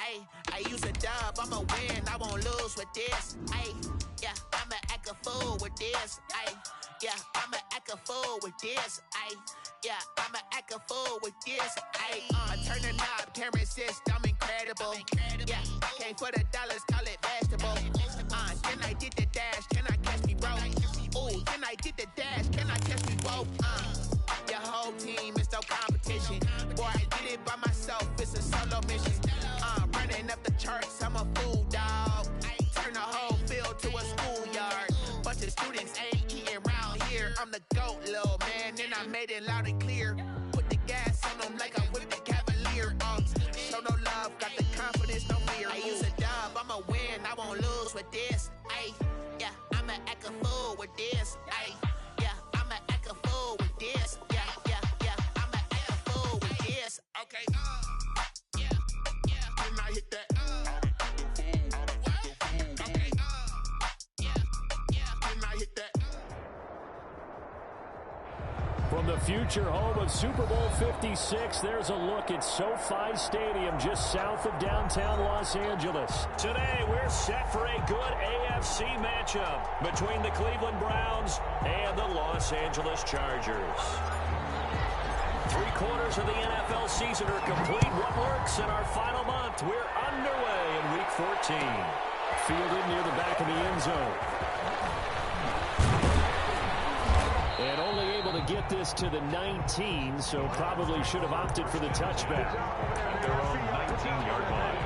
Ayy, I use a dub, I'ma win, I won't lose with this. Ayy, yeah, I'ma act a fool with this. Ayy, yeah, I'ma act a fool with this. Ayy, yeah, I'ma act a fool with this. Ayy, I turn the knob, camera assist, I'm incredible. Yeah, came for the dollars, call it vegetable. Can I get the dash? Can I catch me, bro? Ooh, can I get the dash? Can I catch me, bro? Your whole team is no competition. Boy, I did it by myself, it's a solo mission. Running up the charts, I'm a fool, dog. Turn the whole field to a schoolyard. Bunch of students ain't eating round here. I'm the GOAT, little man, and I made it loud and clear. Put the gas on them like I'm with the Cavalier. Show no love, got the confidence, no fear. I use a dub, I'ma win, I won't lose with this. Ay, yeah, I'ma act a fool with this. Ay, yeah, I'ma act a fool with this. Yeah, yeah, yeah, I'ma act a fool with this. Okay, yeah, yeah. When I hit that, okay, yeah, yeah. When I hit that. From the future home of Super Bowl 56, there's a look at SoFi Stadium just south of downtown Los Angeles. Today, we're set for a good AFC matchup between the Cleveland Browns and the Los Angeles Chargers. 3/4 of the NFL season are complete. What works in our final month? We're underway in Week 14. Fielded near the back of the end zone. And only able to get this to the 19, so probably should have opted for the touchback. At their own 19-yard line.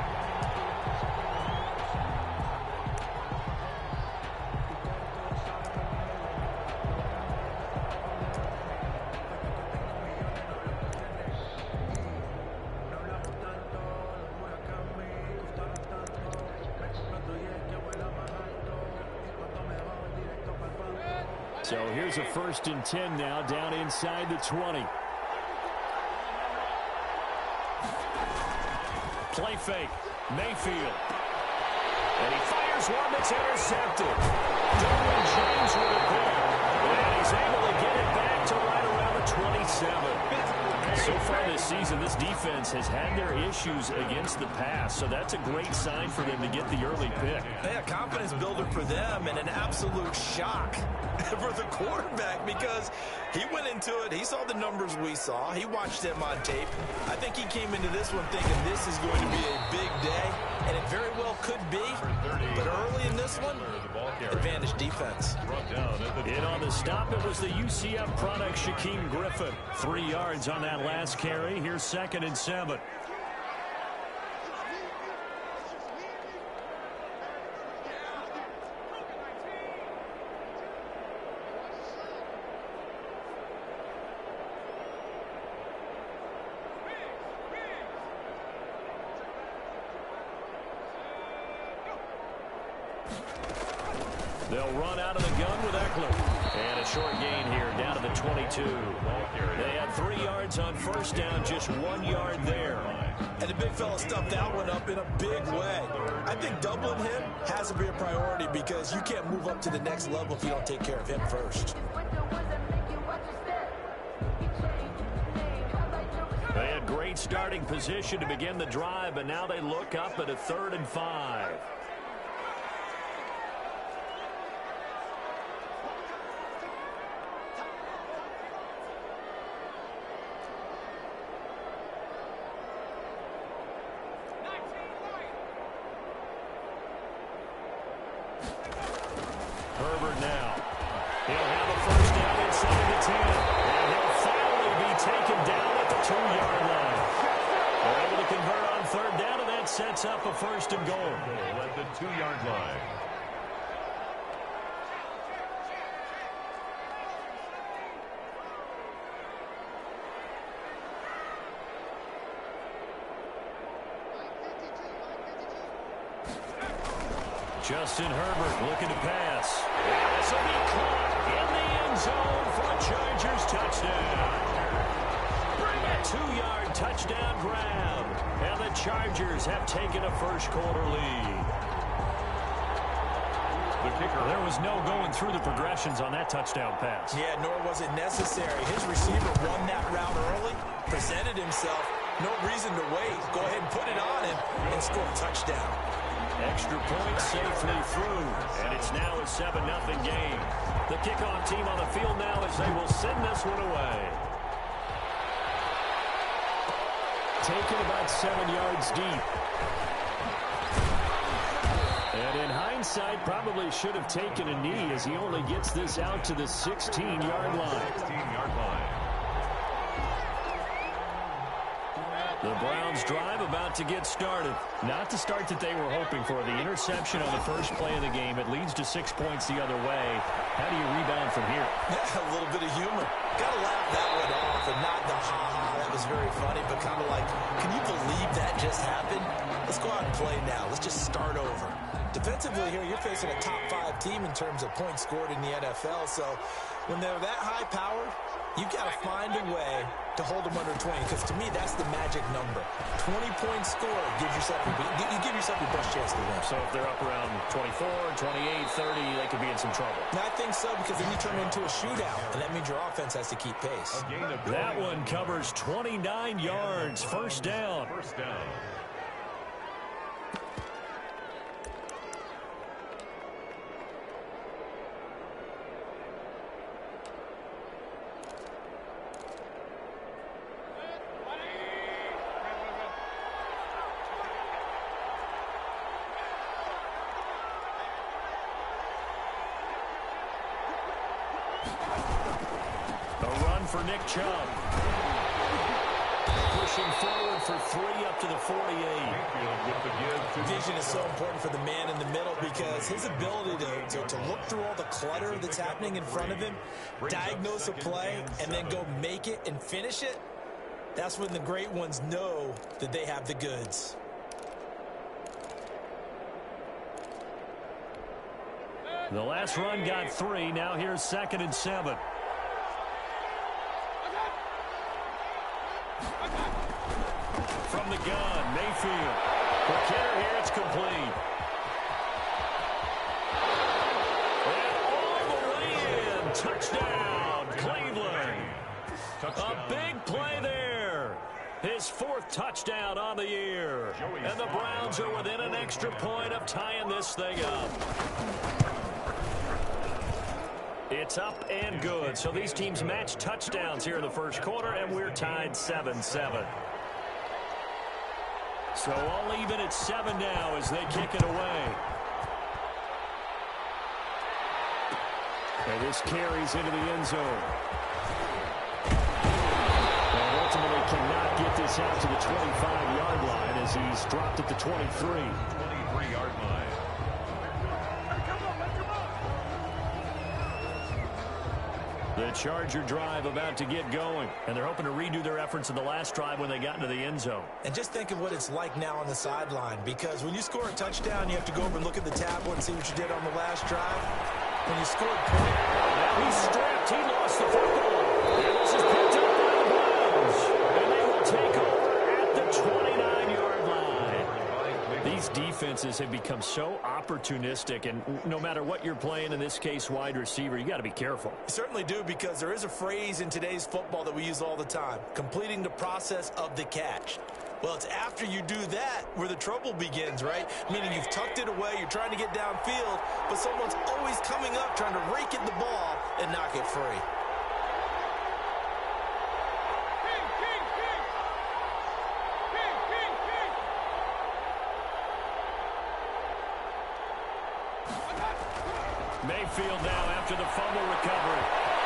So here's a 1st and 10 now, down inside the 20. Play fake, Mayfield. And he fires one that's intercepted. Derwin James with it there. And he's able to get it back to right around the 27. So far this season, this defense has had their issues against the pass, so that's a great sign for them to get the early pick. Yeah, confidence builder for them and an absolute shock for the quarterback because he went into it. He saw the numbers we saw. He watched them on tape. I think he came into this one thinking this is going to be a big day, and it very well could be. But early in this one, advantage defense. In on the stop, it was the UCF product, Shaquem Griffin. 3 yards on that last carry. Here's 2nd and 7. They'll run out of the gun with Eckler. And a short gain here down to the 22. They had 3 yards on 1st down, just 1 yard there. And the big fella stuffed that one up in a big way. I think doubling him has to be a priority because you can't move up to the next level if you don't take care of him first. They had great starting position to begin the drive, but now they look up at a 3rd and 5. Herbert now. He'll have a 1st down inside the 10. And he'll finally be taken down at the 2-yard line. They're able to convert on 3rd down, and that sets up a 1st and goal. At the 2-yard line. Justin Herbert looking to pass. And this will be caught in the end zone for a Chargers touchdown. A 2-yard touchdown grab. And the Chargers have taken a 1st quarter lead. There was no going through the progressions on that touchdown pass. Yeah, nor was it necessary. His receiver won that route early, presented himself, No reason to wait. Go ahead and put it on him and score a touchdown. Extra point safely through, and it's now a 7-0 game. The kickoff team on the field now as they will send this one away. Taken about 7 yards deep. And in hindsight, probably should have taken a knee as he only gets this out to the 16-yard line. 16-yard line. The Browns drive about to get started. Not the start that they were hoping for. The interception on the first play of the game. It leads to 6 points the other way. How do you rebound from here? Yeah, a little bit of humor. Got to laugh that one off and not the ha-ha. That was very funny, but kind of like, can you believe that just happened? Let's go out and play now. Let's just start over. Defensively here, you're facing a top 5 team in terms of points scored in the NFL, so when they're that high-powered, you got to find a way to hold them under 20, because to me, that's the magic number. 20 points scored gives yourself you give yourself your best chance to win. So if they're up around 24, 28, 30, they could be in some trouble. And I think so, because then you turn it into a shootout, and that means your offense has to keep pace. That one covers 29 yards. First down. First down. For Nick Chubb. Pushing forward for 3 up to the 48. Vision is so important for the man in the middle because his ability to look through all the clutter that's happening in front of him, diagnose a play, and then go make it and finish it, that's when the great ones know that they have the goods. The last run got 3. Now here's 2nd and 7. From the gun, Mayfield. For Kenner here, it's complete. And all the way in. Touchdown, Cleveland. A big play there. His 4th touchdown on the year. And the Browns are within an extra point of tying this thing up. It's up and good. So these teams match touchdowns here in the first quarter, and we're tied 7-7. So all even at 7 now as they kick it away. And this carries into the end zone. And ultimately cannot get this out to the 25-yard line as he's dropped at the 23. 23-yard line. The Charger drive about to get going, and they're hoping to redo their efforts in the last drive when they got into the end zone. And just think of what it's like now on the sideline, because when you score a touchdown, you have to go over and look at the tablet and see what you did on the last drive. When you scored a point, he's strapped. He lost the football. And this is picked up by the Browns. And they will take over at the 29-yard line. These defenses have become so opportunistic, and no matter what you're playing, in this case wide receiver, you got to be careful. You certainly do, because there is a phrase in today's football that we use all the time: completing the process of the catch. Well, it's after you do that where the trouble begins, right? Meaning you've tucked it away, you're trying to get downfield, but someone's always coming up trying to rake at the ball and knock it free. Mayfield now after the fumble recovery.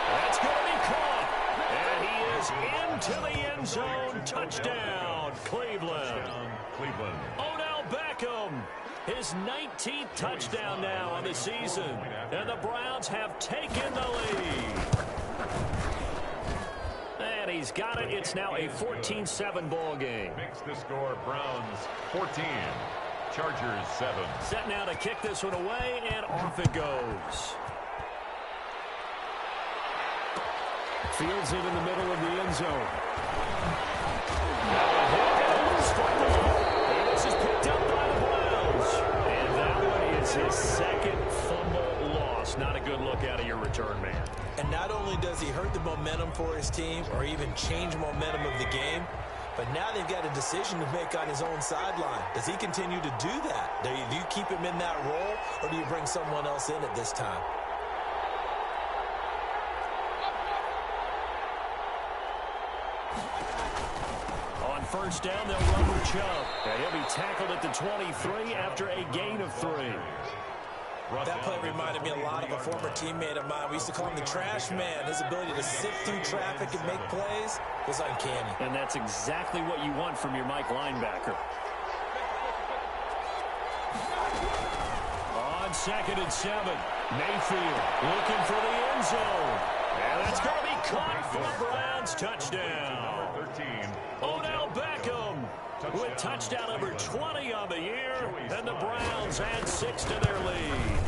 That's going to be caught. And he is into the end zone. Touchdown, Cleveland. Odell Beckham, his 19th touchdown now on the season. And the Browns have taken the lead. And he's got it. It's now a 14-7 ball game. Makes the score Browns 14. Chargers 7. Set now to kick this one away, and off it goes. Fields it in the middle of the end zone. And this is picked up by the Browns. And that one is his 2nd fumble loss. Not a good look out of your return man. And not only does he hurt the momentum for his team or even change momentum of the game, But now they've got a decision to make on his own sideline. Does he continue to do that? Do you keep him in that role, or do you bring someone else in at this time? On first down, they'll run with Chubb. And he'll be tackled at the 23 after a gain of 3. That play reminded me a lot of a former teammate of mine. We used to call him the trash man. His ability to sift through traffic and make plays was uncanny. And that's exactly what you want from your Mike linebacker. On 2nd and 7, Mayfield looking for the end zone. And that's going to be caught for a Browns touchdown. Number 13. Odell Beckham with touchdown number 20 on the year, and the Browns add 6 to their lead.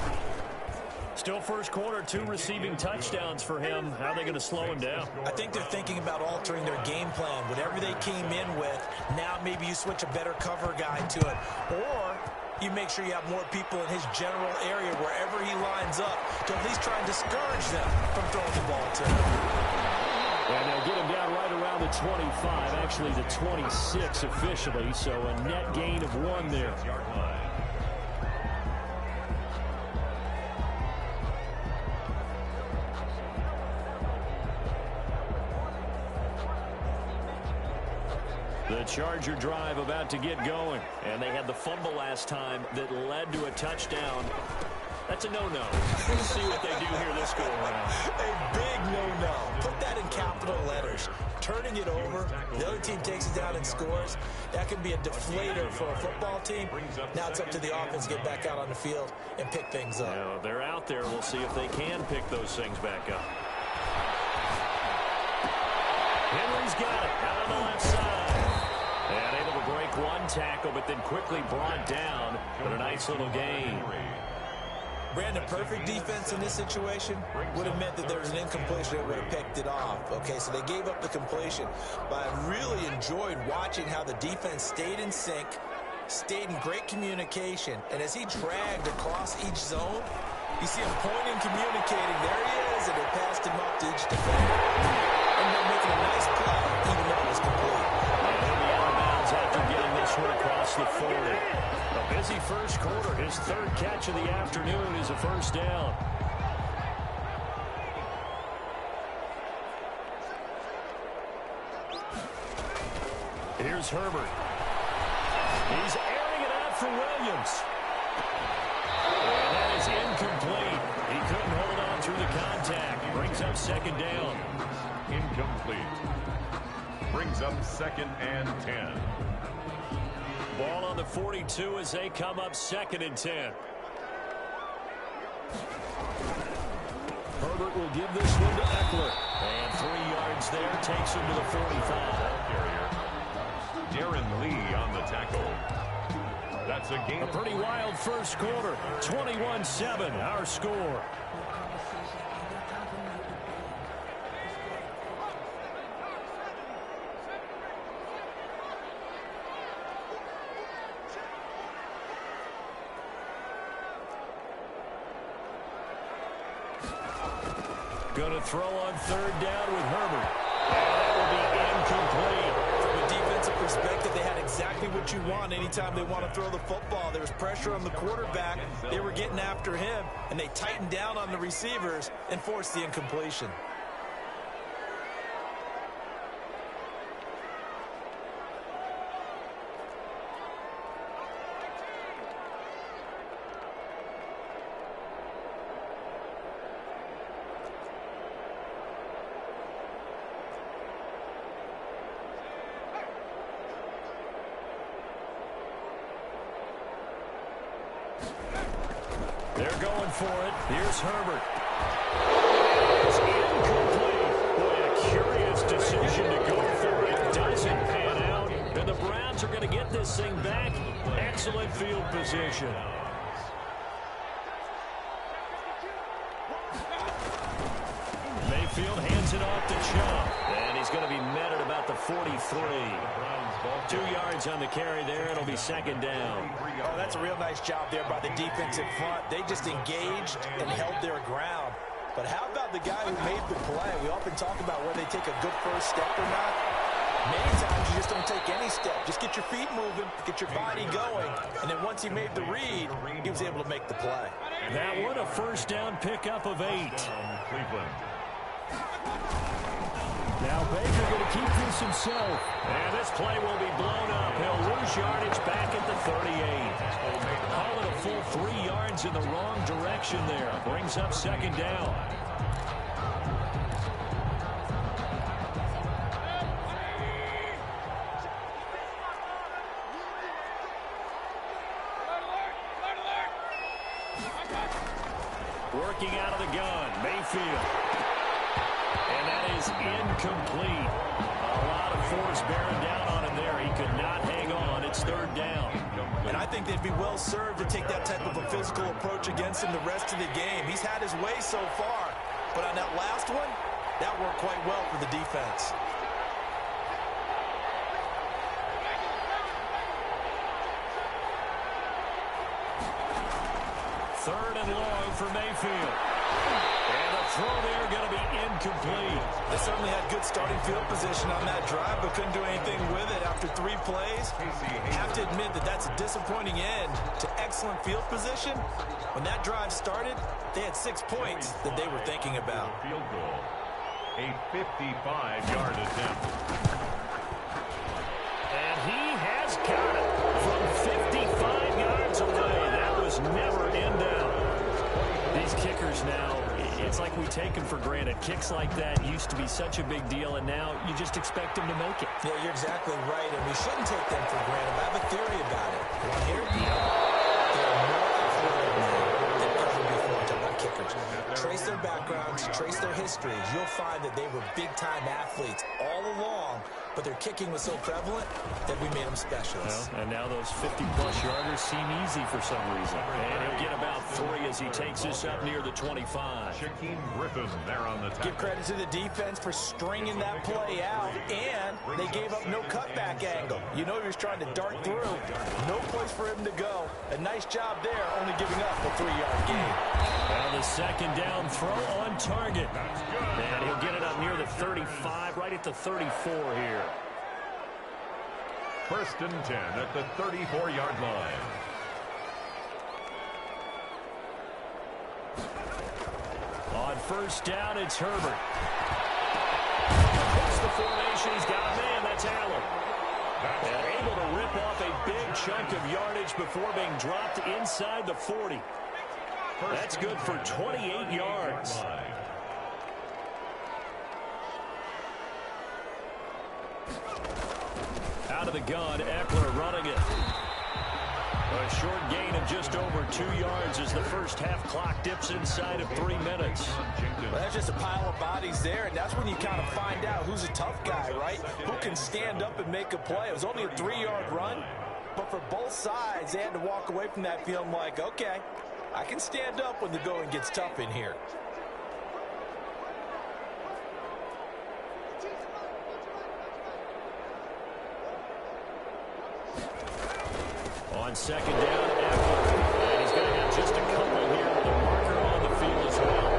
Still first quarter, 2 receiving touchdowns for him. How are they going to slow him down? I think they're thinking about altering their game plan. Whatever they came in with, now maybe you switch a better cover guy to it. Or you make sure you have more people in his general area wherever he lines up to at least try and discourage them from throwing the ball to him. And they'll get him down right around the 25, actually the 26 officially, so a net gain of 1 there. The Charger drive about to get going, and they had the fumble last time that led to a touchdown. That's a no-no. We'll see what they do here this go around. A big no-no. Put that in capital letters. Turning it over, the other team takes it down and scores. That can be a deflator for a football team. Now it's up to the offense to get back out on the field and pick things up. Now, they're out there. We'll see if they can pick those things back up. Henry's got it out on the left side. And able to break 1 tackle, but then quickly brought down. But a nice little gain. Brandon, perfect defense in this situation would have meant that there was an incompletion that would have picked it off. Okay, so they gave up the completion. But I really enjoyed watching how the defense stayed in sync, stayed in great communication. And as he dragged across each zone, you see him pointing, communicating. There he is, and they passed him up to each defender. And they're making a nice play, even though it was complete. And he'll be out of bounds after getting this one across the 40. A busy first quarter. His 3rd catch of the afternoon is a first down. Here's Herbert. He's airing it out for Williams. And that is incomplete. He couldn't hold on through the contact. Brings up 2nd down. Incomplete. Brings up 2nd and 10. Ball on the 42 as they come up 2nd and 10. Herbert will give this one to Eckler. And 3 yards there takes him to the 45. Darren Lee on the tackle. That's a gain. A pretty wild first quarter. 21-7 our score. Going to throw on 3rd down with Herbert. And that will be incomplete. From a defensive perspective, they had exactly what you want anytime they want to throw the football. There was pressure on the quarterback. They were getting after him, and they tightened down on the receivers and forced the incompletion. They're going for it. Here's Herbert. It's incomplete. Boy, a curious decision to go for it. Doesn't pan out. And the Browns are going to get this thing back. Excellent field position. Mayfield hands it off to Chubb. And he's going to be met at about the 43. 2 yards on the carry there. It'll be 2nd down. Oh, that's a real nice job there by the defensive front. They just engaged and held their ground. But how about the guy who made the play? We often talk about whether they take a good first step or not. Many times you just don't take any step. Just get your feet moving, get your body going, and then once he made the read, he was able to make the play. That one a first down pickup of 8. Cleveland. Now Baker going to keep this himself. And this play will be blown up. He'll lose yardage back at the 38. Call it a full 3 yards in the wrong direction there. Brings up second down. Working out of the gun, Mayfield. And that is incomplete. A lot of force bearing down on him there. He could not hang on. It's third down. And I think they'd be well served to take that type of a physical approach against him the rest of the game. He's had his way so far, but on that last one, that worked quite well for the defense. Third and long for Mayfield. And the throw there going to be incomplete. They certainly had good starting field position on that drive, but couldn't do anything with it after 3 plays. I have to admit that that's a disappointing end to excellent field position. When that drive started, they had 6 points that they were thinking about. Field goal. A 55-yard attempt. And he has got it from 55 yards away. That was never in doubt. These kickers now, it's like we take them for granted. Kicks like that used to be such a big deal, and now you just expect them to make it. Yeah, you're exactly right, and we shouldn't take them for granted. I have a theory about it. Want to hear it? There are more athletic men than ever before talking about kickers. Trace their backgrounds, trace their histories. You'll find that they were big-time athletes all along, but their kicking was so prevalent that we made them specialists. Well, and now those 50-plus yarders seem easy for some reason. And he'll get about 3 as he takes this up near the 25. Shaquem Griffin there on the tackle. Give credit to the defense for stringing that play out, and they gave up no cutback angle. You know he was trying to dart through. No place for him to go. A nice job there, only giving up a 3-yard gain. Well, the second down throw on target. And he'll get it up near the 35, right at the 34 here. First and 10 at the 34-yard line. On first down, it's Herbert. Puts the formation. He's got a man. That's Allen. And able to rip off a big chunk of yardage before being dropped inside the 40. That's good for 28 yards. Out of the gun, Eckler running it. A short gain of just over 2 yards as the first half clock dips inside of 3 minutes. Well, that's just a pile of bodies there, and that's when you kind of find out who's a tough guy, right? Who can stand up and make a play. It was only a 3-yard run, but for both sides, they had to walk away from that feeling like, okay, I can stand up when the going gets tough in here. On second down, Eckler. And he's going to have just a couple here with a marker on the field as well.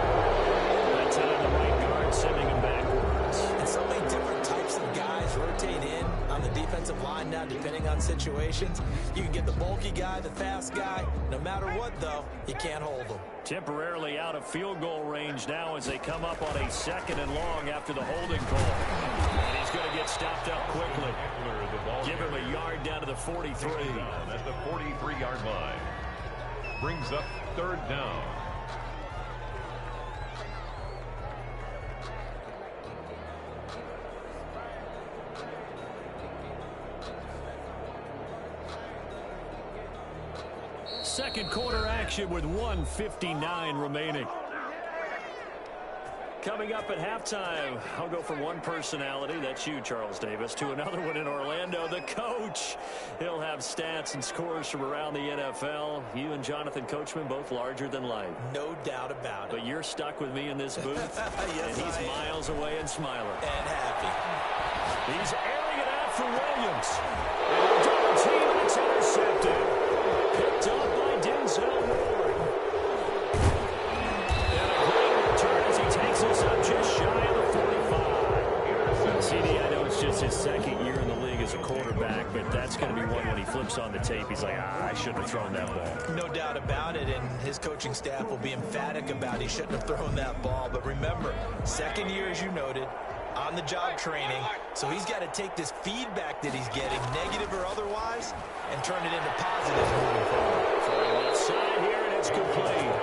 That time the right guard sending him backwards. And so many different types of guys rotate in on the defensive line now, depending on situations. You can get the bulky guy, the fast guy. No matter what, though, you can't hold them. Temporarily out of field goal range now as they come up on a second and long after the holding call. And he's going to get stopped up quickly. Give him a yard down to the 43. At the 43-yard line. Brings up third down. Second quarter action with 1:59 remaining. Coming up at halftime, I'll go from one personality, that's you, Charles Davis, to another one in Orlando, the coach. He'll have stats and scores from around the NFL. You and Jonathan Coachman, both larger than life. No doubt about it. But you're stuck with me in this booth, yes, and he's miles away and smiling. And happy. He's airing it out for Williams. And the double team, it's intercepted. Picked up by Denzel Ward. And a great return as he takes us up just shy of the 45. CD, I know it's just his second he's like, I shouldn't have thrown that ball. No doubt about it, and his coaching staff will be emphatic about he shouldn't have thrown that ball. But remember, second year, as you noted, on-the-job training, so he's got to take this feedback that he's getting, negative or otherwise, and turn it into positives moving forward. Throwing left side here, and it's complete.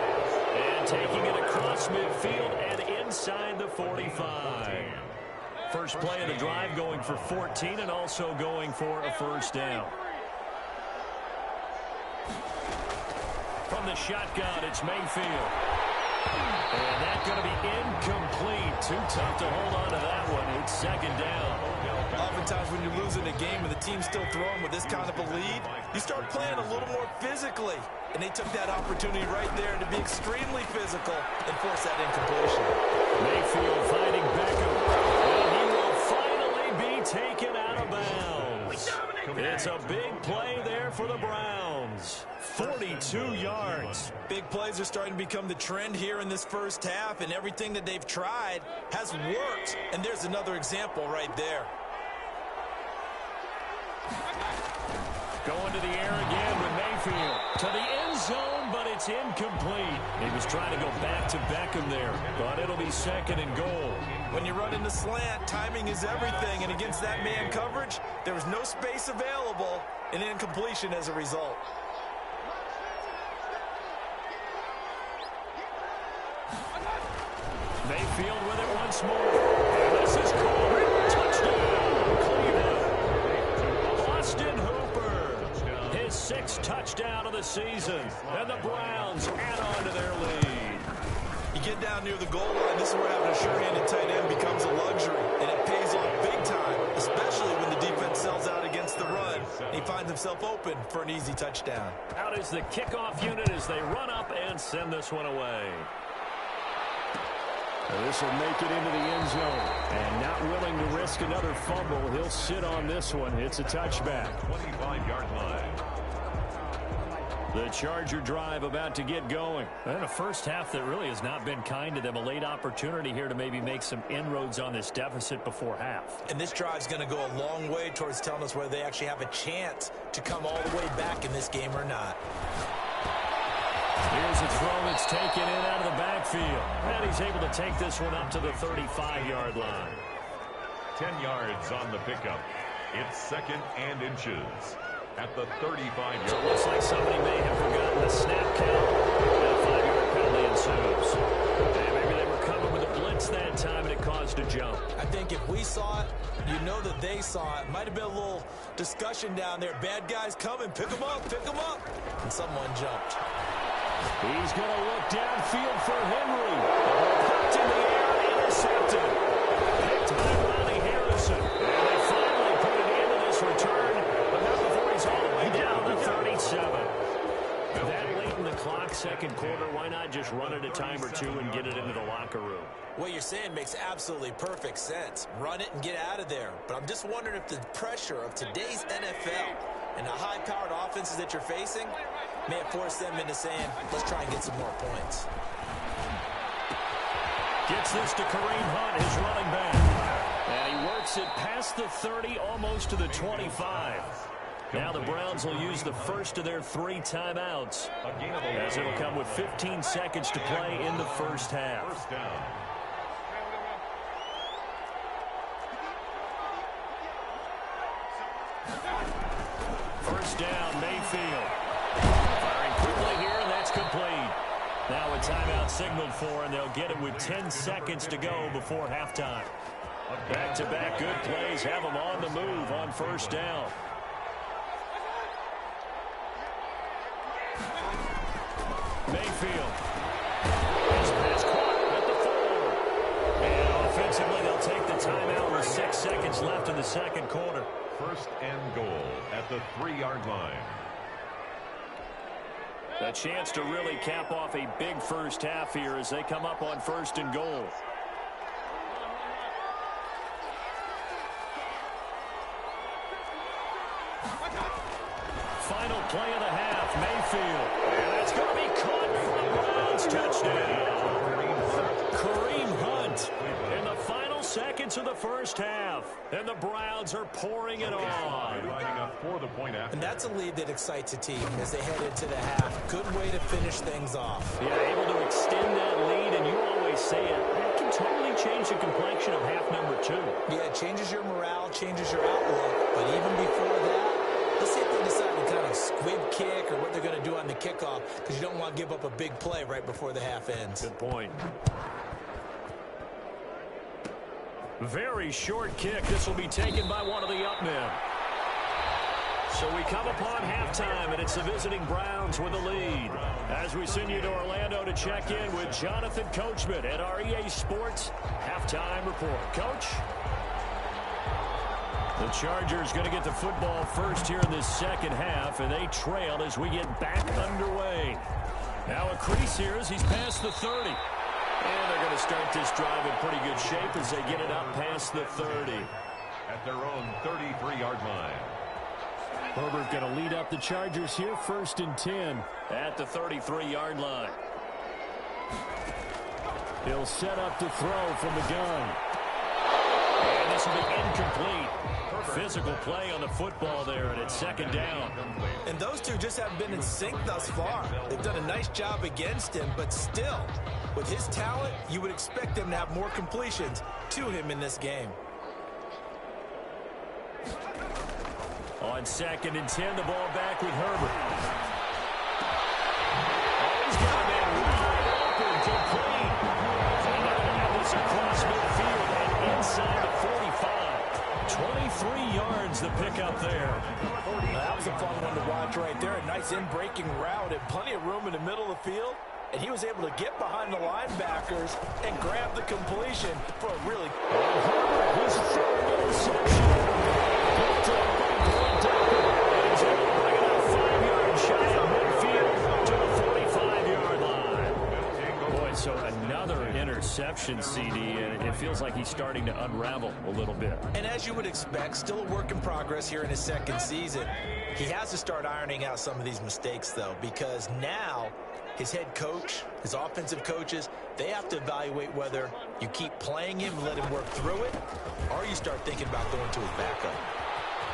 And taking it across midfield and inside the 45. First play of the drive going for 14 and also going for a first down. From the shotgun, it's Mayfield. And that's going to be incomplete. Too tough to hold on to that one. It's second down. Oftentimes when you're losing a game and the team's still throwing with this kind of a lead, you start playing a little more physically. And they took that opportunity right there to be extremely physical and force that incompletion. Mayfield finding Beckham. And he will finally be taken out of bounds. It's a big play there for the Browns. 42 yards. Big plays are starting to become the trend here in this first half, and everything that they've tried has worked. And there's another example right there. Going to the air again with Mayfield. To the end zone, but it's incomplete. He was trying to go back to Beckham there, but it'll be second and goal. When you run in the slant, timing is everything, and against that man coverage, there was no space available, and incompletion as a result. Mayfield with it once more. And this is called touchdown, Cleveland. Austin Hooper, his sixth touchdown of the season, and the Browns add on to their lead. You get down near the goal line, this is where having a sure-handed tight end becomes a luxury, and it pays off big time, especially when the defense sells out against the run. He finds himself open for an easy touchdown. Out is the kickoff unit as they run up and send this one away. This will make it into the end zone. And not willing to risk another fumble, he'll sit on this one. It's a touchback. 25-yard line. The Charger drive about to get going. And a first half that really has not been kind to them. A late opportunity here to maybe make some inroads on this deficit before half. And this drive's going to go a long way towards telling us whether they actually have a chance to come all the way back in this game or not. Here's a throw that's taken in out of the backfield. And he's able to take this one up to the 35-yard line. 10 yards on the pickup. It's second and inches at the 35-yard line. So it looks like somebody may have forgotten the snap count. And a 5-yard penalty ensues. And maybe they were coming with a blitz that time and it caused a jump. I think if we saw it, you know that they saw it. Might have been a little discussion down there. Bad guys coming. Pick them up. Pick them up. And someone jumped. He's going to look downfield for Henry. Popped in the air, intercepted. Picked by Ronnie Harrison. And they finally put it into this return, but not before he's all the way down to 37. That late in the clock, second quarter, why not just run it a time or two and get it into the locker room? What you're saying makes absolutely perfect sense. Run it and get out of there. But I'm just wondering if the pressure of today's NFL and the high-powered offenses that you're facing may have forced them into saying, let's try and get some more points. Gets this to Kareem Hunt, his running back. And he works it past the 30, almost to the 25. Now the Browns will use the first of their 3 timeouts, as it'll come with 15 seconds to play in the first half. First down. First down, Mayfield. Firing quickly here, and that's complete. Now a timeout signaled for, and they'll get it with 10 seconds to go before halftime. Back-to-back good plays have them on the move on first down. Mayfield. His pass caught at the 4. And offensively, they'll take the timeout with 6 seconds left in the second quarter. First and goal at the 3-yard line. A chance to really cap off a big first half here as they come up on first and goal. Final play of the half, Mayfield. And that's going to be caught for a Browns touchdown. Kareem Hunt in the final seconds of the first half, and the Browns are pouring it on. And that's a lead that excites a team as they head into the half. Good way to finish things off. Yeah, able to extend that lead, and you always say it can totally change the complexion of half number 2. Yeah, it changes your morale, changes your outlook. But even before that, let's see if they decide to kind of squib kick or what they're going to do on the kickoff, because you don't want to give up a big play right before the half ends. Good point. Very short kick. This will be taken by one of the up men. So we come upon halftime, and it's the visiting Browns with the lead. As we send you to Orlando to check in with Jonathan Coachman at our EA Sports Halftime Report. Coach? The Chargers going to get the football first here in this second half, and they trail as we get back underway. Now a crease here as he's past the 30. And they're going to start this drive in pretty good shape as they get it up past the 30. At their own 33-yard line. Herbert going to lead up the Chargers here, 1st and 10 at the 33-yard line. He'll set up to throw from the gun. And this will be incomplete. Physical play on the football there, and it's 2nd down. And those two just haven't been in sync thus far. They've done a nice job against him, but still, with his talent, you would expect them to have more completions to him in this game. On 2nd and 10, the ball back with Herbert. Oh, he's got a man wide open, complete. And they're going to have this across midfield and inside the 45. 23 yards to pick up there. That was a fun one to watch right there. A nice in-breaking route and plenty of room in the middle of the field. And he was able to get behind the linebackers and grab the completion for a really... Herbert, his 3rd interception. Picked up by Glenn Tucker. And he's able to bring it out 5 yards shy of midfield to the 45-yard line. Boy, so another interception, CD, and it feels like he's starting to unravel a little bit. And as you would expect, still a work in progress here in his 2nd season. He has to start ironing out some of these mistakes, though, because now his head coach, his offensive coaches, they have to evaluate whether you keep playing him and let him work through it, or you start thinking about going to his backup.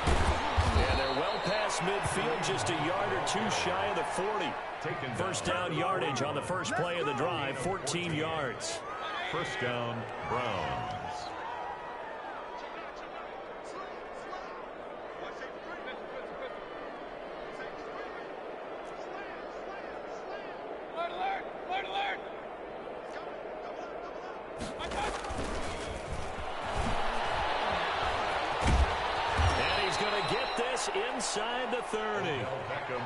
Yeah, they're well past midfield, just a yard or 2 shy of the 40. 1st down yardage on the first play of the drive, 14 yards. 1st down, Browns. Inside the 30.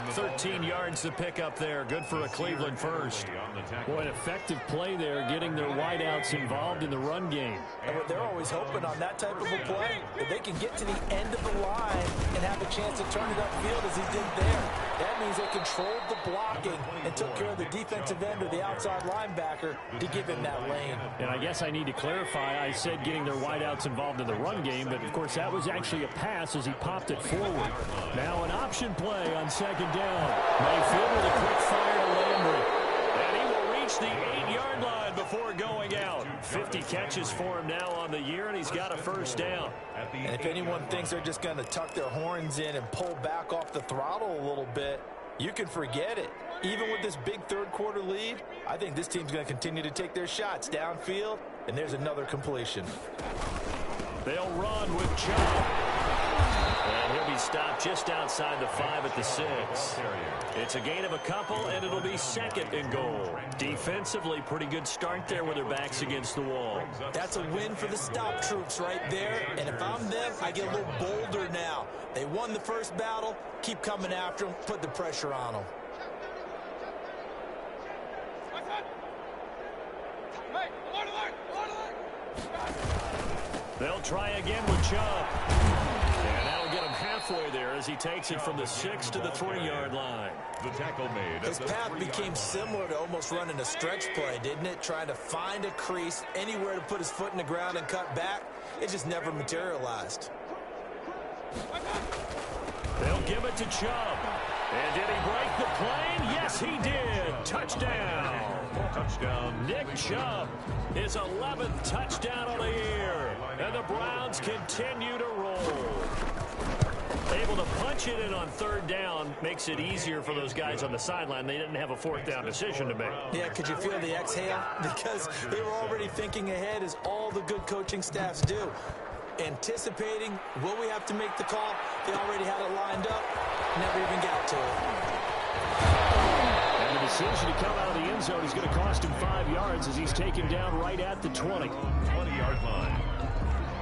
13 yards to pick up there. Good for a Cleveland first. Boy, an effective play there, getting their wideouts involved in the run game. And they're always hoping on that type of a play that they can get to the end of the line and have a chance to turn it upfield as he did there. That means they controlled the blocking and took care of the defensive end or the outside linebacker to give him that lane. And I guess I need to clarify, I said getting their wideouts involved in the run game, but of course that was actually a pass as he popped it forward. Now an option play on 2nd down. Mayfield with a quick fire to Landry. And he will reach the 8-yard line before going out. 50 catches for him now on the year, and he's got a 1st down. And if anyone thinks they're just going to tuck their horns in and pull back off the throttle a little bit, you can forget it. Even with this big 3rd quarter lead, I think this team's going to continue to take their shots downfield, and there's another completion. They'll run with Chubb. And he'll be stopped just outside the 5 at the 6. It's a gain of a couple, and it'll be 2nd and goal. Defensively, pretty good start there with their backs against the wall. That's a win for the stop troops right there. And if I'm them, I get a little bolder now. They won the first battle. Keep coming after them. Put the pressure on them. They'll try again with Chubb. And that'll get him halfway there as he takes it from the 6 to the 3-yard line. The tackle made. His path became similar to almost running a stretch play, didn't it? Trying to find a crease, anywhere to put his foot in the ground and cut back. It just never materialized. They'll give it to Chubb. And did he break the plane? Yes, he did. Touchdown. Touchdown. Nick Chubb, his 11th touchdown of the year. And the Browns continue to roll. Able to punch it in on third down makes it easier for those guys on the sideline. They didn't have a fourth down decision to make. Yeah, could you feel the exhale? Because they were already thinking ahead, as all the good coaching staffs do. Anticipating, will we have to make the call? They already had it lined up. Never even got to it. And the decision to come out of the end zone is going to cost him 5 yards as he's taken down right at the 20. 20-yard line.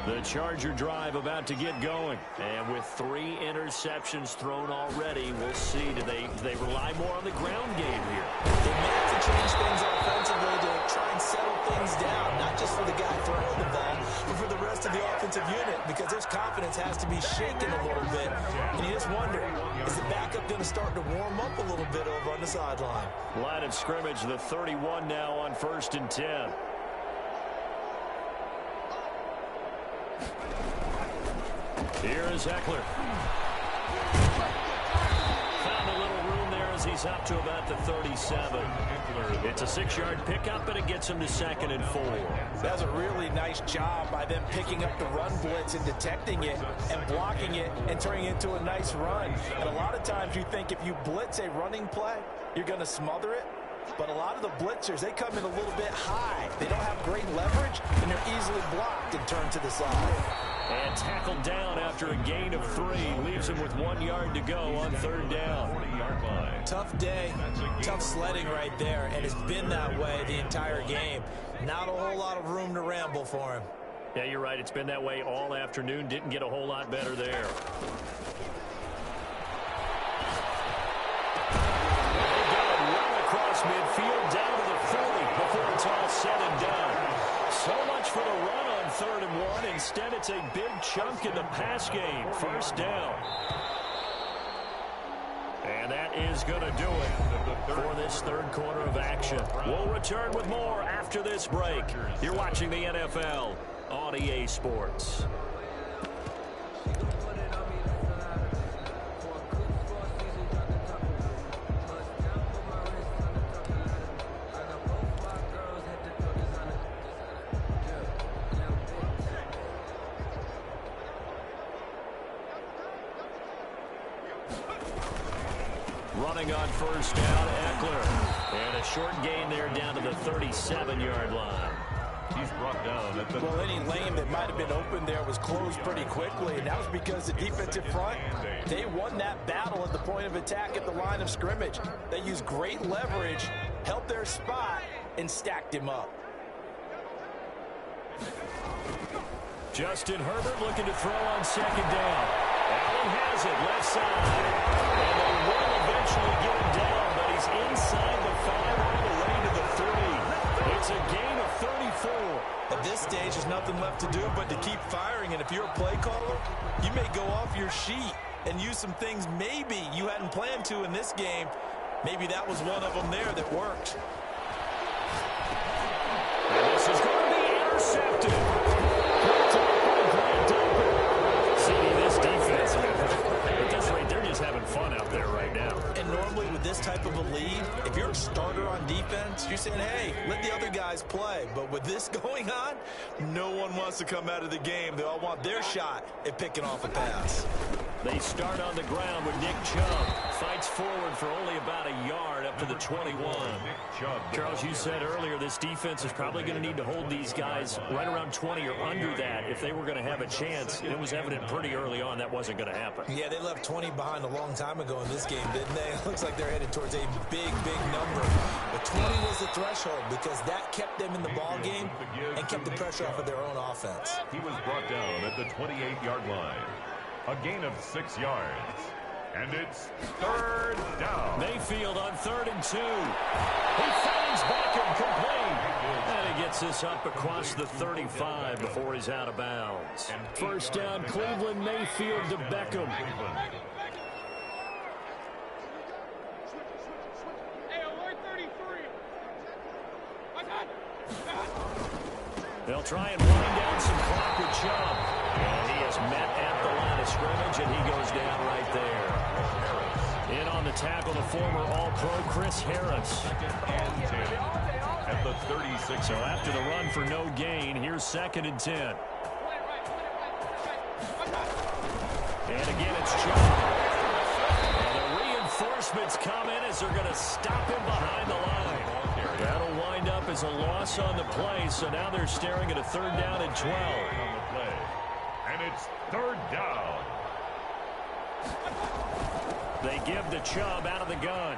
The Charger drive about to get going. And with 3 interceptions thrown already, we'll see. Do they rely more on the ground game here? They may have to change things offensively to try and settle things down, not just for the guy throwing the ball, but for the rest of the offensive unit, because his confidence has to be shaken a little bit. And you just wonder, is the backup going to start to warm up a little bit over on the sideline? Line of scrimmage, the 31 now on 1st and 10. Here is Eckler. Found a little room there as he's up to about the 37. It's a 6-yard pickup, and it gets him to 2nd and 4. That was a really nice job by them picking up the run blitz and detecting it and blocking it and turning it into a nice run. And a lot of times you think if you blitz a running play, you're going to smother it. But a lot of the blitzers, they come in a little bit high. They don't have great leverage, and they're easily blocked and turned to the side. And tackled down after a gain of 3. Leaves him with 1 yard to go on 3rd down. 40-yard line. Tough day, tough sledding right there, and it's been that way the entire game. Not a whole lot of room to ramble for him. Yeah, you're right. It's been that way all afternoon. Didn't get a whole lot better there. Across midfield down to the 40 before it's all said and done. So much for the run on 3rd and 1. Instead, it's a big chunk in the pass game. 1st down. And that is going to do it for this 3rd quarter of action. We'll return with more after this break. You're watching the NFL on EA Sports. Running on 1st down, Eckler. And a short gain there down to the 37-yard line. He's brought down at the... Well, any lane that might have been open there was closed pretty quickly, and that was because the defensive front, they won that battle at the point of attack at the line of scrimmage. They used great leverage, held their spot, and stacked him up. Justin Herbert looking to throw on 2nd down. Allen has it, left side. And they will eventually get him down, but he's inside the 5 all the way to the 3. It's a gain of 34. At this stage, there's nothing left to do but to keep firing. And if you're a play caller, you may go off your sheet and use some things maybe you hadn't planned to in this game. Maybe that was one of them there that worked. And this is going to be intercepted. This defense, at this rate, they're just having fun out there right now. And normally with this type of a lead, if you're a starter on defense, you're saying, hey, let the other guys play. But with this going on, no one wants to come out of the game. They all want their shot at picking off a pass. They start on the ground with Nick Chubb. Fights forward for only about a yard up to the 21. Charles, you said earlier this defense is probably going to need to hold these guys right around 20 or under that if they were going to have a chance. It was evident pretty early on that wasn't going to happen. Yeah, they left 20 behind a long time ago in this game, didn't they? It looks like they're headed towards a big, big number. But 20 was the threshold because that kept them in the ball game and kept the pressure off of their own offense. He was brought down at the 28-yard line. A gain of 6 yards. And it's 3rd down. Mayfield on 3rd and 2. He finds Beckham complete. And he gets this up across the 35 before he's out of bounds. 1st down, Cleveland. Mayfield to Beckham. They'll try and wind down some clock with Chubb. And he is met at the line of scrimmage, and he goes down right there. In on the tackle, the former All-Pro Chris Harris. at the 36. So after the run for no gain, here's 2nd and 10. And again, it's Chubb. And the reinforcements come in as they're going to stop him behind the line. That'll wind up as a loss on the play, so now they're staring at a 3rd down and 12. On the play. And it's 3rd down. They give the Chubb out of the gun.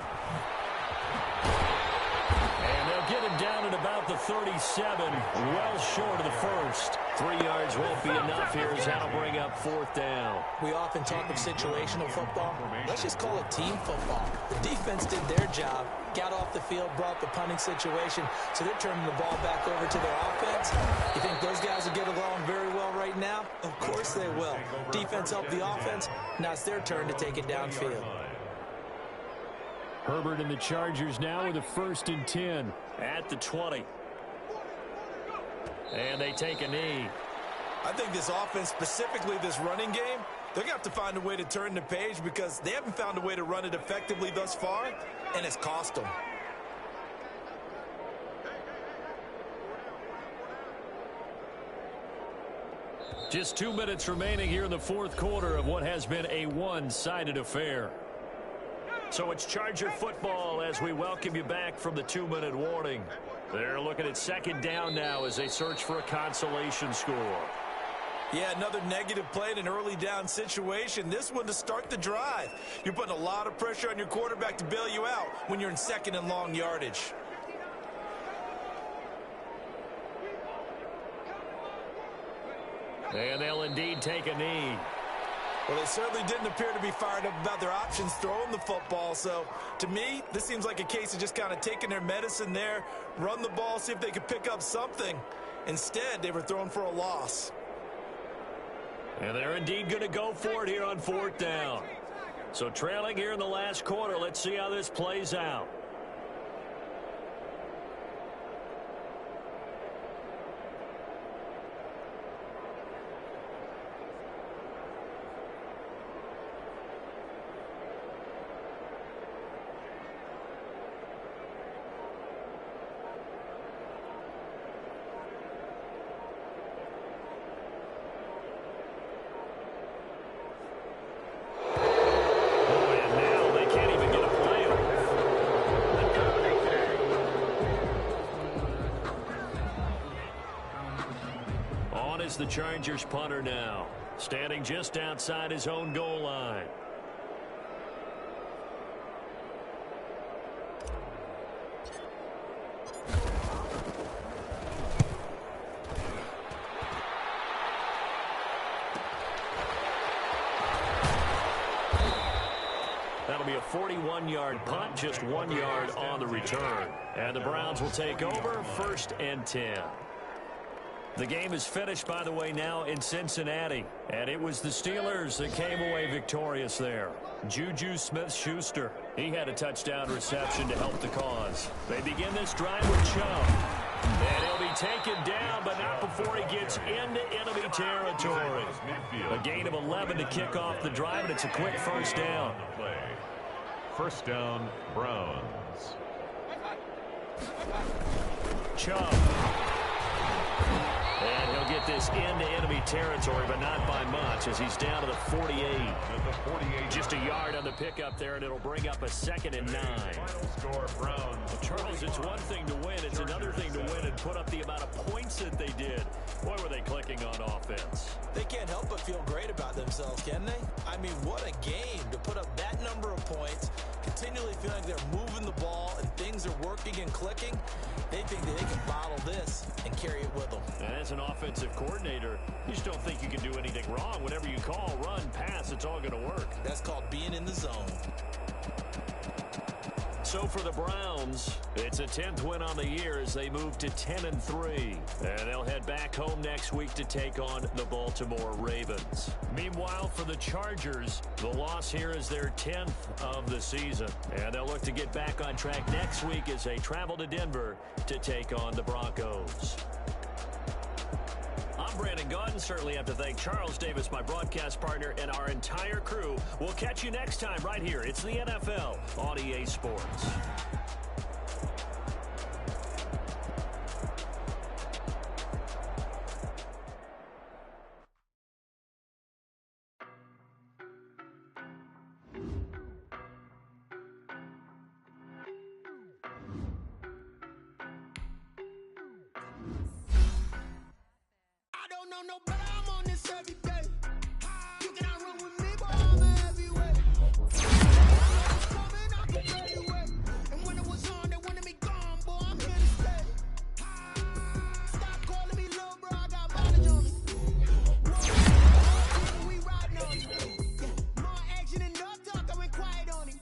And they'll get him down at about the 37, well short of the first. 3 yards won't be enough here as that'll bring up 4th down. We often talk of situational football. Let's just call it team football. The defense did their job, got off the field, brought the punting situation, so they're turning the ball back over to their offense. You think those guys will get along very well right now? Of course they will. Defense helped the offense. Now it's their turn to take it downfield. Herbert and the Chargers now with a 1st and 10 at the 20. And they take a knee. I think this offense, specifically this running game, they're going to have to find a way to turn the page because they haven't found a way to run it effectively thus far, and it's cost them. Just 2 minutes remaining here in the 4th quarter of what has been a one-sided affair. So it's Charger football as we welcome you back from the 2-minute warning. They're looking at 2nd down now as they search for a consolation score. Yeah, another negative play in an early down situation. This one to start the drive. You're putting a lot of pressure on your quarterback to bail you out when you're in 2nd and long yardage. And they'll indeed take a knee. Well, they certainly didn't appear to be fired up about their options throwing the football. So, to me, this seems like a case of just kind of taking their medicine there, run the ball, see if they could pick up something. Instead, they were thrown for a loss. And they're indeed going to go for it here on 4th down. So trailing here in the last quarter, let's see how this plays out. The Chargers punter now, standing just outside his own goal line. That'll be a 41-yard punt, just 1 yard on the return. And the Browns will take over, 1st and 10. The game is finished, by the way, now in Cincinnati. And it was the Steelers that came away victorious there. Juju Smith-Schuster, he had a touchdown reception to help the cause. They begin this drive with Chubb. And he'll be taken down, but not before he gets into enemy territory. A gain of 11 to kick off the drive, and it's a quick 1st down. 1st down, Browns. Chubb. And he'll get this into enemy territory, but not by much as he's down to the 48. Just a yard on the pickup there, and it'll bring up a 2nd and 9. Score, Browns. Charles, it's one thing to win. It's another thing to win and put up the amount of points that they did. Boy, were they clicking on offense. They can't help but feel great about themselves, can they? I mean, what a game to put up that number of points, continually feel like they're moving the ball and things are working and clicking. They think that they can bottle this and carry it with them. And as an offensive coordinator, you just don't think you can do anything wrong. Whatever you call, run, pass, it's all going to work. That's called being in the zone. So for the Browns, it's a 10th win on the year as they move to 10-3. And they'll head back home next week to take on the Baltimore Ravens. Meanwhile, for the Chargers, the loss here is their 10th of the season. And they'll look to get back on track next week as they travel to Denver to take on the Broncos. I'm Brandon Gaudin. Certainly have to thank Charles Davis, my broadcast partner, and our entire crew. We'll catch you next time right here. It's the NFL on EA Sports. no better, I'm on this every day. You cannot run with me, boy, I'm a heavyweight. Coming, I can barely wait. And when it was on, they wanted me gone, boy, I'm here to stay. Stop calling me little bro, I got mileage on me. We riding on him. Yeah, more action and no talk, I went quiet on him.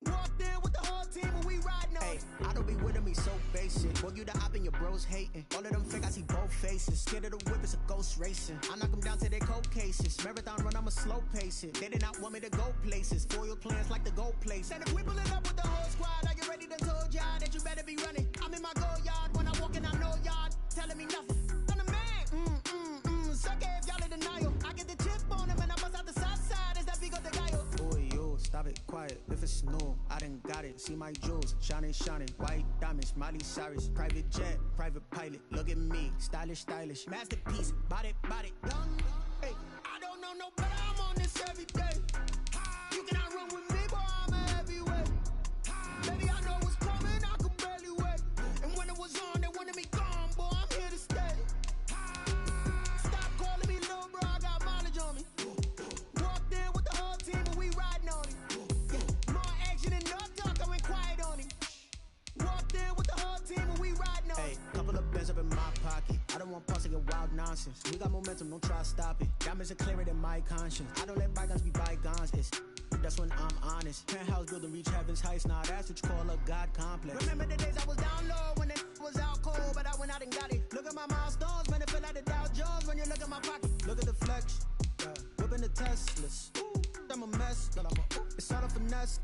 Walked in with the whole team and we riding on him. I don't be with him, he's so basic. Boy, you the op and your bros hating. All of them fake, I see both faces. Scared of the whip, it's a ghost racing. I knock them down to their cold cases. Marathon run, I'ma slow pace it. They did not want me to go places. Foil plans like the gold place. And if we pulling up with the whole squad, I get ready to told y'all that you better be running. I'm in my go yard. When I walk in, I know y'all telling me nothing. I'm the man. Suck it if y'all in denial. I get the chip on him and I bust out the south side. Is that Vigo de Gallo? Boy, yo, stop it, quiet. If it's new, I done got it. See my jewels, shining, shining. White diamonds, Miley Cyrus. Private jet, private pilot. Look at me, stylish, stylish. Masterpiece, body, young. Hey, I don't know no better, I'm on this every day. You cannot run with me, boy, I'm a heavyweight. Baby, I know what's coming, I could barely wait. And when it was on, they wanted me gone, boy, I'm here to stay. Stop calling me little bro, I got mileage on me. Walked in with the whole team and we riding on him. Yeah, more action and no talk, I went quiet on him. Walked in with the whole team and we riding on him. hey, couple of bands up in my pocket. I don't want parts of your wild nonsense. We got momentum, don't try to stop it. Diamonds are clearer than my conscience. I don't let bygones be bygones. That's when I'm honest. Penthouse building reach heaven's heights. Now that's what you call a God complex. Remember the days I was down low when it was out cold, but I went out and got it. Look at my milestones, man, it feel like the Dow Jones when you look at my pocket. Look at the flex, whipping the Teslas. I'm a mess, it's all a finesse.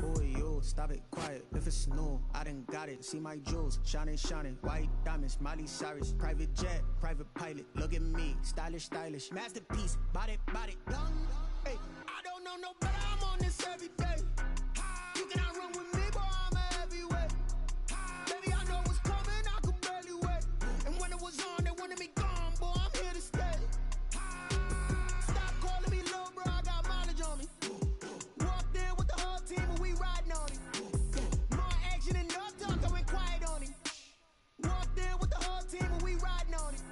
Boy, yo, stop it, quiet. If it's new, I done got it. See my jewels, shining, shining. White diamonds, Miley Cyrus. Private jet, private pilot. Look at me, stylish, stylish. Masterpiece, body, young. Hey, I don't know no better, I'm on this every day. You cannot run with me, boy, I'm a heavyweight. Baby, I know what's coming, I could barely wait. And when it was on, they wanted me gone, boy, I'm here to stay. Stop calling me little bro, I got mileage on me. Walked in with the whole team and we riding on him. Yeah, more action and no talk, I went quiet on him. Walked in with the whole team and we riding on him.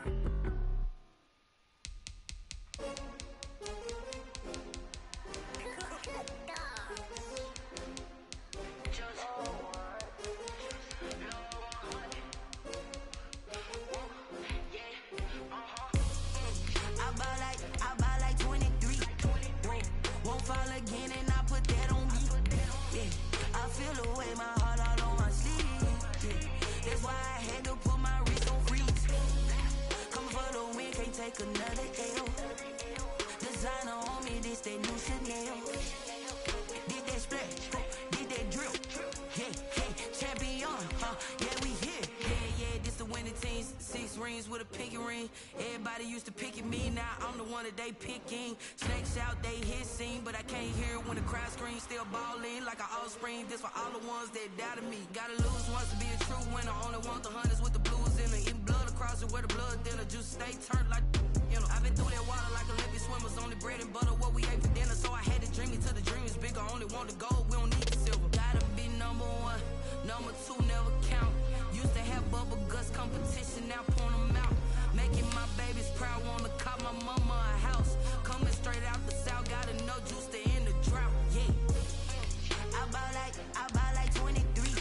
I buy like 23. Won't fall again and I put that on me. Yeah, I feel the way my heart all on my sleeve. Yeah, that's why I had to put my wrist on freeze. Coming for the win, can't take another L. Designer on me, this that new Chanel. Did that splash, did that drill. Yeah, champion, yeah, we here. Yeah, this the winning team. 6 rings with a pinky ring. Everybody used to pick at me, now I'm the one that they picking. Snakes out, they hit scene, but I can't hear it when the crowd screams. Still balling like an offspring. This for all the ones that doubted me. Gotta lose once to be a true winner. Only want the hunters with the blues in it. Eating blood across it where the blood thinner. Juice stay turned like, you know. I've been through that water like Olympic swimmers. Only bread and butter, what we ate for dinner. So I had to dream it till the dream is bigger. Only want the gold, we don't need the silver. Gotta be number 1, number 2 never count. Used to have bubble guts competition, now point them out. Making my babies proud, wanna cop my mama a house. Coming straight out the south, gotta know juice to end the drought. Yeah, I buy like 23.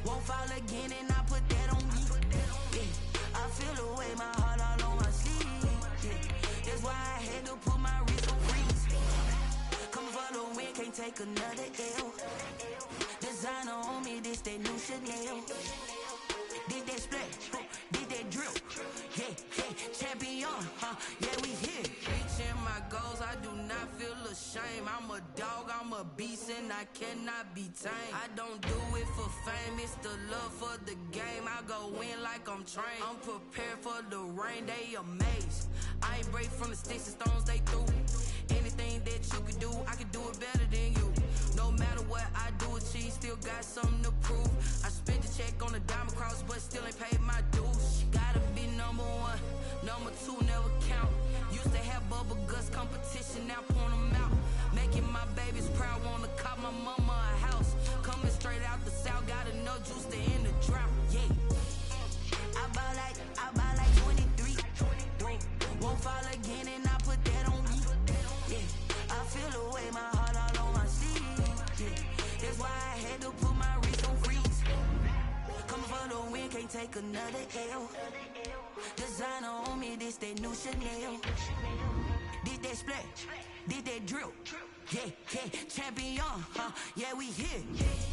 Won't fall again and I put that on me. Yeah, I feel the way my heart all on my sleeve. Yeah, that's why I had to put my wrist on freeze. Coming for the win, can't take another L. Designer on me, this that new Chanel. Did that splash, did that drill. Yeah, champion, yeah, we here. Reaching my goals, I do not feel ashamed. I'm a dog, I'm a beast, and I cannot be tamed. I don't do it for fame, it's the love for the game. I go in like I'm trained. I'm prepared for the rain, they amazed. I ain't break from the sticks and stones they threw. Anything that you could do, I can do it better than you. No matter what I do, achieve, still got something to prove. I spent the check on the diamond cross, but still ain't paid my dues. Gotta be number 1, number 2 never count. Used to have bubble guts competition, now point them out. Making my babies proud, wanna cop my mama a house. Coming straight out the south, gotta know juice to end the drought. Yeah, I buy like 23. can't take another L. Designer on me, this that new Chanel. Did that split, did that drill. Yeah, yeah, champion, yeah, we here.